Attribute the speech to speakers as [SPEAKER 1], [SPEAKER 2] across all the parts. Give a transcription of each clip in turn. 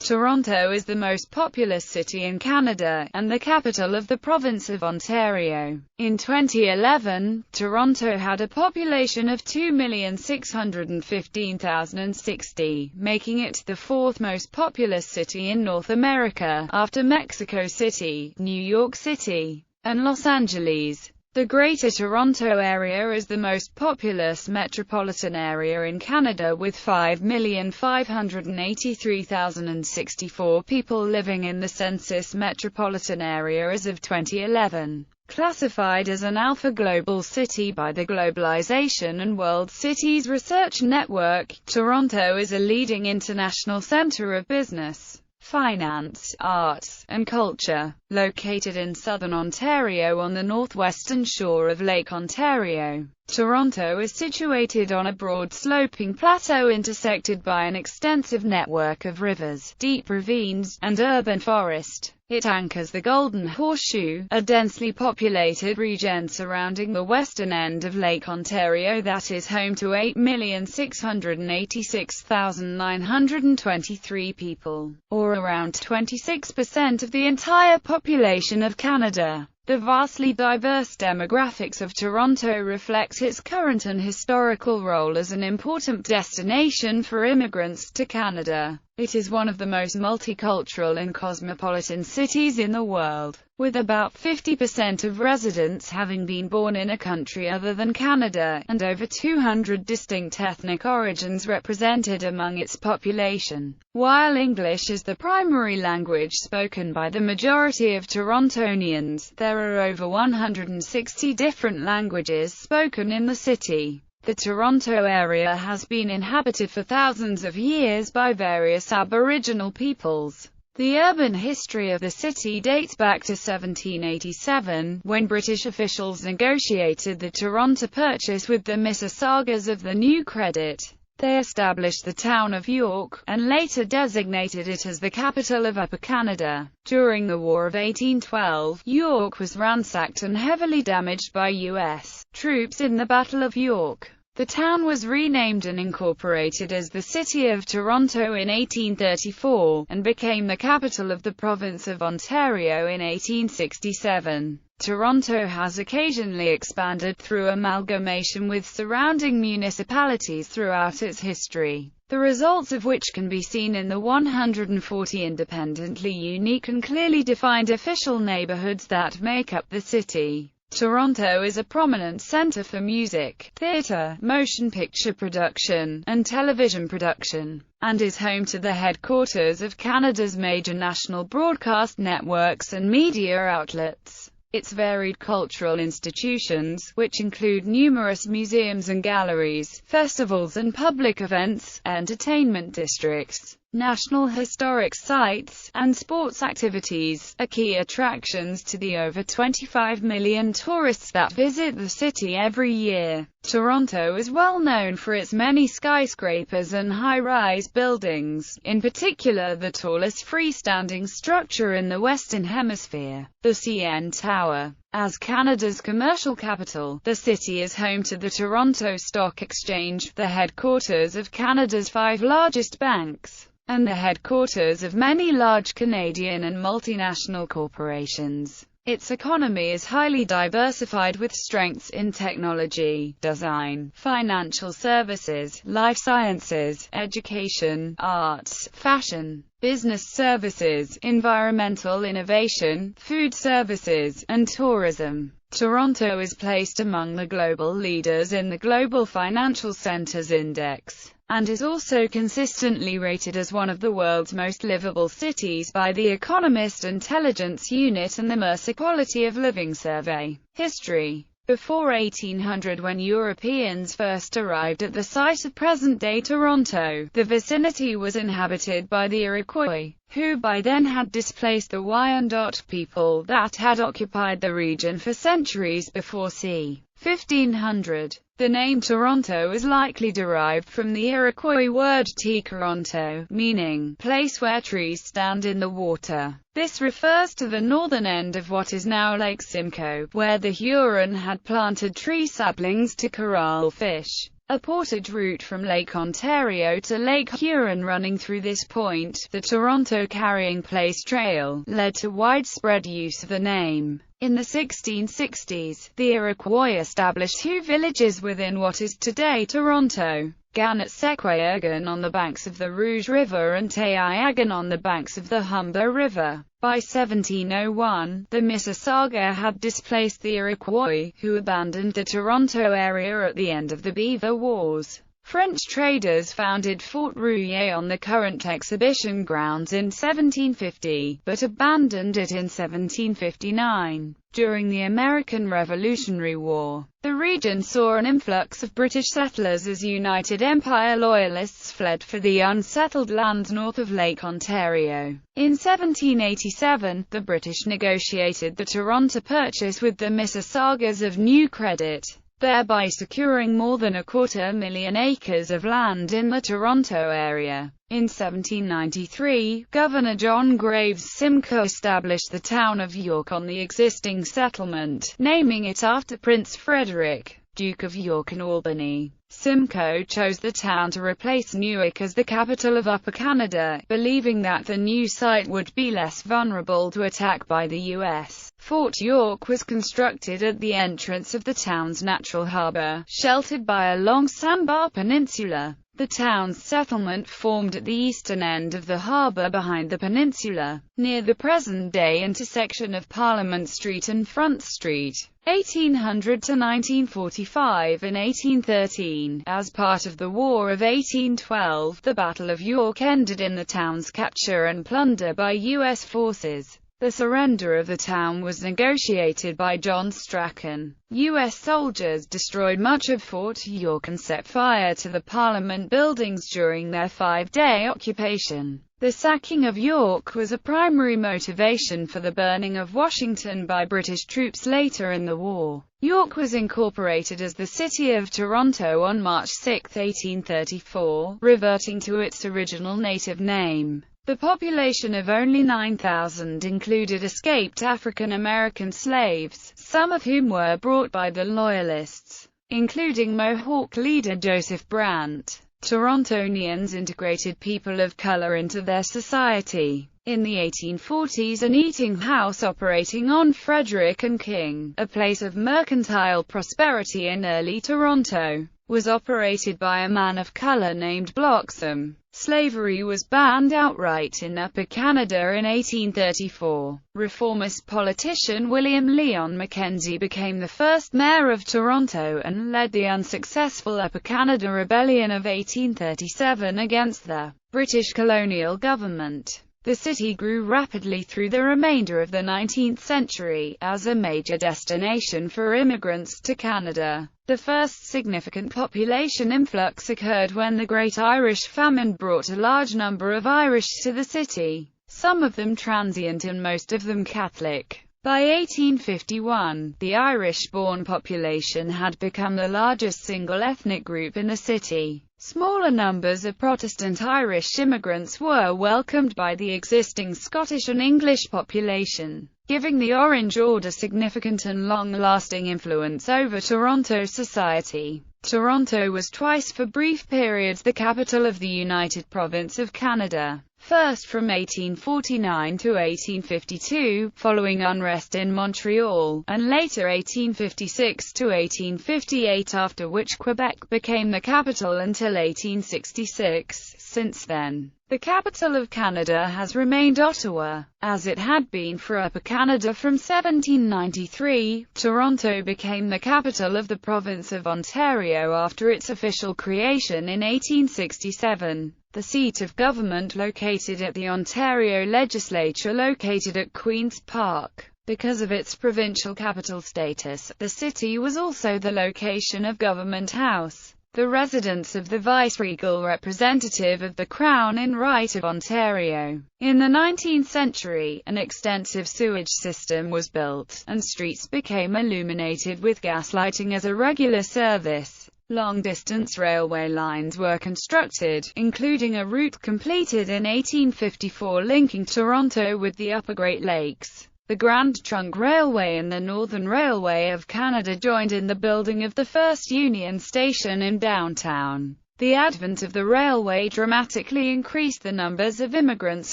[SPEAKER 1] Toronto is the most populous city in Canada, and the capital of the province of Ontario. In 2011, Toronto had a population of 2,615,060, making it the fourth most populous city in North America, after Mexico City, New York City, and Los Angeles. The Greater Toronto Area is the most populous metropolitan area in Canada, with 5,583,064 people living in the census metropolitan area as of 2011. Classified as an Alpha Global City by the Globalization and World Cities Research Network, Toronto is a leading international center of business, finance, arts, and culture. Located in southern Ontario on the northwestern shore of Lake Ontario, Toronto is situated on a broad sloping plateau intersected by an extensive network of rivers, deep ravines, and urban forest. It anchors the Golden Horseshoe, a densely populated region surrounding the western end of Lake Ontario that is home to 8,686,923 people, or around 26% of the entire population of Canada. The vastly diverse demographics of Toronto reflect its current and historical role as an important destination for immigrants to Canada. It is one of the most multicultural and cosmopolitan cities in the world, with about 50% of residents having been born in a country other than Canada, and over 200 distinct ethnic origins represented among its population. While English is the primary language spoken by the majority of Torontonians, there are over 160 different languages spoken in the city. The Toronto area has been inhabited for thousands of years by various Aboriginal peoples. The urban history of the city dates back to 1787, when British officials negotiated the Toronto Purchase with the Mississaugas of the New Credit. They established the town of York, and later designated it as the capital of Upper Canada. During the War of 1812, York was ransacked and heavily damaged by U.S. troops in the Battle of York. The town was renamed and incorporated as the City of Toronto in 1834, and became the capital of the province of Ontario in 1867. Toronto has occasionally expanded through amalgamation with surrounding municipalities throughout its history, the results of which can be seen in the 140 independently unique and clearly defined official neighborhoods that make up the city. Toronto is a prominent center for music, theater, motion picture production, and television production, and is home to the headquarters of Canada's major national broadcast networks and media outlets. Its varied cultural institutions, which include numerous museums and galleries, festivals and public events, entertainment districts, national historic sites, and sports activities, are key attractions to the over 25 million tourists that visit the city every year. Toronto is well known for its many skyscrapers and high-rise buildings, in particular the tallest freestanding structure in the Western Hemisphere, the CN Tower. As Canada's commercial capital, the city is home to the Toronto Stock Exchange, the headquarters of Canada's 5 largest banks, and the headquarters of many large Canadian and multinational corporations. Its economy is highly diversified with strengths in technology, design, financial services, life sciences, education, arts, fashion, business services, environmental innovation, food services, and tourism. Toronto is placed among the global leaders in the Global Financial Centers Index, and is also consistently rated as one of the world's most livable cities by the Economist Intelligence Unit and the Mercer Quality of Living Survey. History. Before 1800, when Europeans first arrived at the site of present-day Toronto, the vicinity was inhabited by the Iroquois, who by then had displaced the Wyandot people that had occupied the region for centuries before c. 1500. The name Toronto is likely derived from the Iroquois word T-Coronto, meaning place where trees stand in the water. This refers to the northern end of what is now Lake Simcoe, where the Huron had planted tree saplings to corral fish. a portage route from Lake Ontario to Lake Huron running through this point, the Toronto Carrying Place Trail, led to widespread use of the name. In the 1660s, the Iroquois established 2 villages within what is today Toronto: Gannet-Sequeyagan on the banks of the Rouge River and Teiagan on the banks of the Humber River. By 1701, the Mississauga had displaced the Iroquois, who abandoned the Toronto area at the end of the Beaver Wars. French traders founded Fort Rouillé on the current exhibition grounds in 1750, but abandoned it in 1759. During the American Revolutionary War, the region saw an influx of British settlers as United Empire Loyalists fled for the unsettled lands north of Lake Ontario. In 1787, the British negotiated the Toronto Purchase with the Mississaugas of New Credit, thereby securing more than 250,000 acres of land in the Toronto area. In 1793, Governor John Graves Simcoe established the town of York on the existing settlement, naming it after Prince Frederick, Duke of York and Albany. Simcoe chose the town to replace Newark as the capital of Upper Canada, believing that the new site would be less vulnerable to attack by the U.S. Fort York was constructed at the entrance of the town's natural harbor, sheltered by a long sandbar peninsula. The town's settlement formed at the eastern end of the harbor behind the peninsula, near the present-day intersection of Parliament Street and Front Street. 1800 to 1945 and 1813. As part of the War of 1812, the Battle of York ended in the town's capture and plunder by U.S. forces. The surrender of the town was negotiated by John Strachan. U.S. soldiers destroyed much of Fort York and set fire to the Parliament buildings during their 5-day occupation. The sacking of York was a primary motivation for the burning of Washington by British troops later in the war. York was incorporated as the City of Toronto on March 6, 1834, reverting to its original native name. The population of only 9,000 included escaped African American slaves, some of whom were brought by the Loyalists, including Mohawk leader Joseph Brant. Torontonians integrated people of color into their society. In the 1840s, an eating house operating on Frederick and King, a place of mercantile prosperity in early Toronto, was operated by a man of color named Bloxham. Slavery was banned outright in Upper Canada in 1834. Reformist politician William Lyon Mackenzie became the first mayor of Toronto and led the unsuccessful Upper Canada Rebellion of 1837 against the British colonial government. The city grew rapidly through the remainder of the 19th century, as a major destination for immigrants to Canada. The first significant population influx occurred when the Great Irish Famine brought a large number of Irish to the city, some of them transient and most of them Catholic. By 1851, the Irish-born population had become the largest single ethnic group in the city. Smaller numbers of Protestant Irish immigrants were welcomed by the existing Scottish and English population, giving the Orange Order significant and long-lasting influence over Toronto society. Toronto was twice for brief periods the capital of the United Province of Canada, first from 1849 to 1852, following unrest in Montreal, and later 1856 to 1858, after which Quebec became the capital until 1866. Since then, the capital of Canada has remained Ottawa, as it had been for Upper Canada from 1793. Toronto became the capital of the province of Ontario after its official creation in 1867. The seat of government located at the Ontario Legislature located at Queen's Park. Because of its provincial capital status, the city was also the location of Government House, the residence of the viceregal representative of the Crown in right of Ontario. In the 19th century, an extensive sewage system was built, and streets became illuminated with gas lighting as a regular service. Long-distance railway lines were constructed, including a route completed in 1854 linking Toronto with the Upper Great Lakes. The Grand Trunk Railway and the Northern Railway of Canada joined in the building of the first Union Station in downtown. The advent of the railway dramatically increased the numbers of immigrants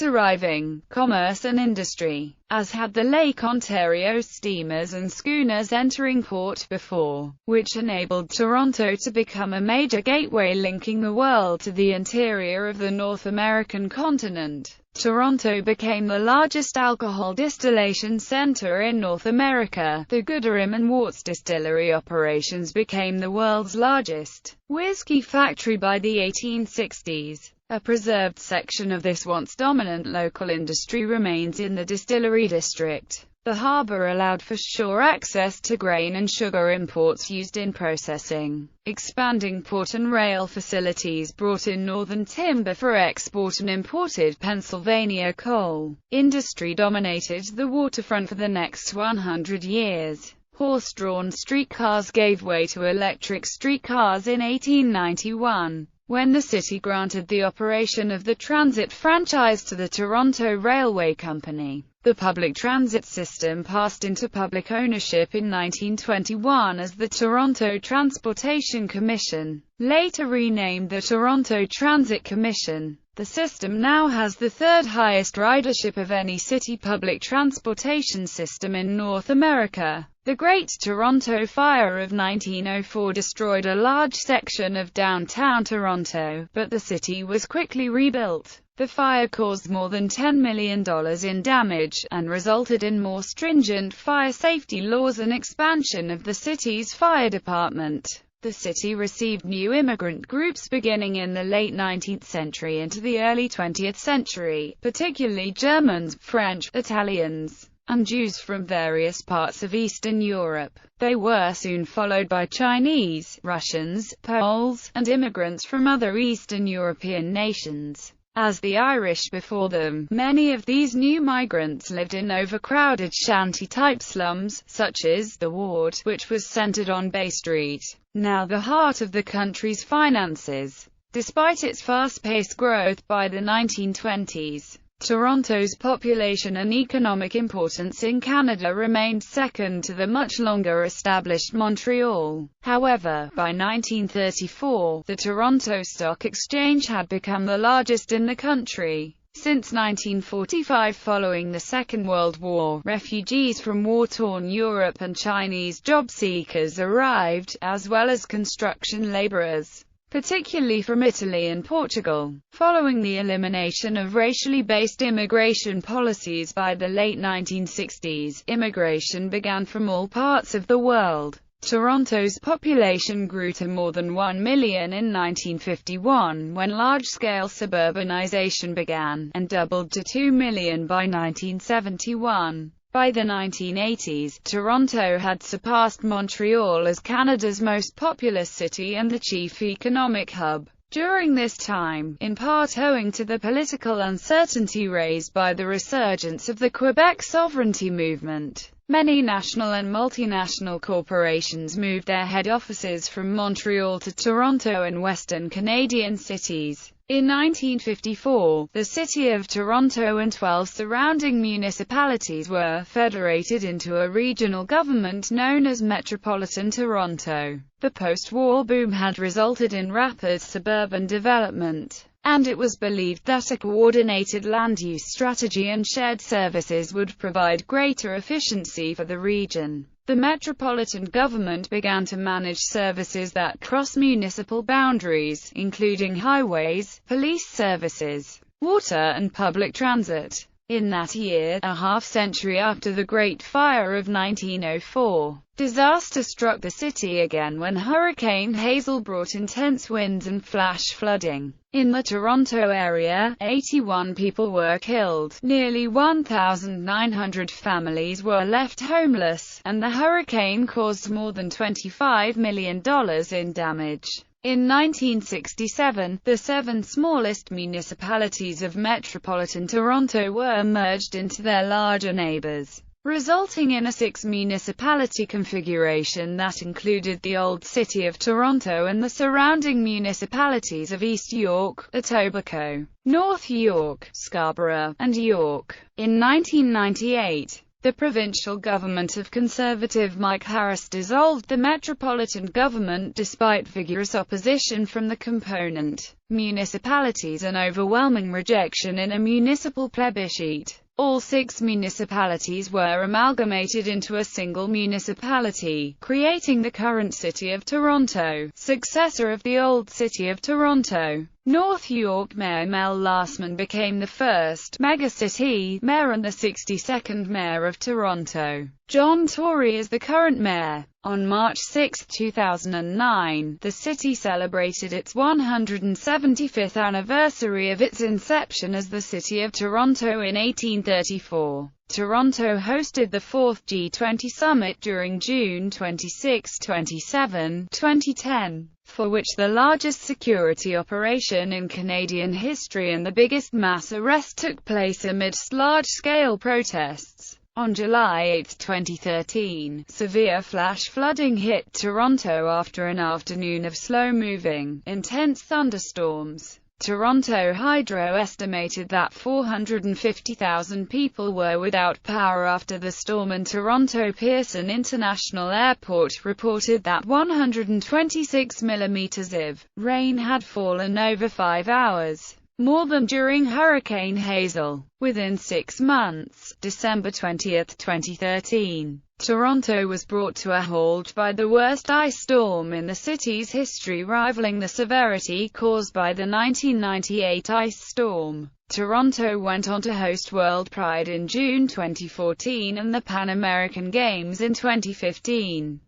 [SPEAKER 1] arriving, commerce and industry, as had the Lake Ontario steamers and schooners entering port before, which enabled Toronto to become a major gateway linking the world to the interior of the North American continent. Toronto became the largest alcohol distillation center in North America. The Gooderham and Worts distillery operations became the world's largest whiskey factory by the 1860s. A preserved section of this once dominant local industry remains in the distillery district. The harbour allowed for shore access to grain and sugar imports used in processing. Expanding port and rail facilities brought in northern timber for export and imported Pennsylvania coal. Industry dominated the waterfront for the next 100 years. Horse-drawn streetcars gave way to electric streetcars in 1891. When the city granted the operation of the transit franchise to the Toronto Railway Company, the public transit system passed into public ownership in 1921 as the Toronto Transportation Commission, later renamed the Toronto Transit Commission. The system now has the third highest ridership of any city public transportation system in North America. The Great Toronto Fire of 1904 destroyed a large section of downtown Toronto, but the city was quickly rebuilt. The fire caused more than $10 million in damage, and resulted in more stringent fire safety laws and expansion of the city's fire department. The city received new immigrant groups beginning in the late 19th century into the early 20th century, particularly Germans, French, Italians, and Jews from various parts of Eastern Europe. They were soon followed by Chinese, Russians, Poles, and immigrants from other Eastern European nations. As the Irish before them, many of these new migrants lived in overcrowded shanty-type slums, such as the Ward, which was centered on Bay Street, now the heart of the country's finances. Despite its fast-paced growth by the 1920s, Toronto's population and economic importance in Canada remained second to the much longer established Montreal. However, by 1934, the Toronto Stock Exchange had become the largest in the country. Since 1945, following the Second World War, refugees from war-torn Europe and Chinese job seekers arrived, as well as construction laborers, particularly from Italy and Portugal. Following the elimination of racially based immigration policies by the late 1960s, immigration began from all parts of the world. Toronto's population grew to more than 1 million in 1951, when large-scale suburbanization began, and doubled to 2 million by 1971. By the 1980s, Toronto had surpassed Montreal as Canada's most populous city and the chief economic hub. During this time, in part owing to the political uncertainty raised by the resurgence of the Quebec sovereignty movement, many national and multinational corporations moved their head offices from Montreal to Toronto and Western Canadian cities. In 1954, the City of Toronto and 12 surrounding municipalities were federated into a regional government known as Metropolitan Toronto. The post-war boom had resulted in rapid suburban development, and it was believed that a coordinated land use strategy and shared services would provide greater efficiency for the region. The metropolitan government began to manage services that cross municipal boundaries, including highways, police services, water and public transit. In that year, a half-century after the Great Fire of 1904, disaster struck the city again when Hurricane Hazel brought intense winds and flash flooding. In the Toronto area, 81 people were killed, nearly 1,900 families were left homeless, and the hurricane caused more than $25 million in damage. In 1967, the 7 smallest municipalities of metropolitan Toronto were merged into their larger neighbours, resulting in a 6-municipality configuration that included the old city of Toronto and the surrounding municipalities of East York, Etobicoke, North York, Scarborough, and York. In 1998, The provincial government of Conservative Mike Harris dissolved the metropolitan government despite vigorous opposition from the component municipalities and overwhelming rejection in a municipal plebiscite. All 6 municipalities were amalgamated into a single municipality, creating the current City of Toronto, successor of the old City of Toronto. North York Mayor Mel Lastman became the first megacity mayor and the 62nd mayor of Toronto. John Tory is the current mayor. On March 6, 2009, the city celebrated its 175th anniversary of its inception as the City of Toronto in 1834. Toronto hosted the 4th G20 Summit during June 26–27, 2010, for which the largest security operation in Canadian history and the biggest mass arrest took place amidst large-scale protests. On July 8, 2013, severe flash flooding hit Toronto after an afternoon of slow-moving, intense thunderstorms. Toronto Hydro estimated that 450,000 people were without power after the storm, and Toronto Pearson International Airport reported that 126 millimeters of rain had fallen over 5 hours, more than during Hurricane Hazel. Within 6 months, December 20, 2013, Toronto was brought to a halt by the worst ice storm in the city's history, rivaling the severity caused by the 1998 ice storm. Toronto went on to host World Pride in June 2014 and the Pan American Games in 2015.